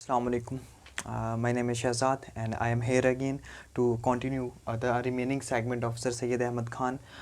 Assalamu alaikum. My name is Shahzad and I am here again to continue the remaining segment of Sir Syed Ahmad Khan.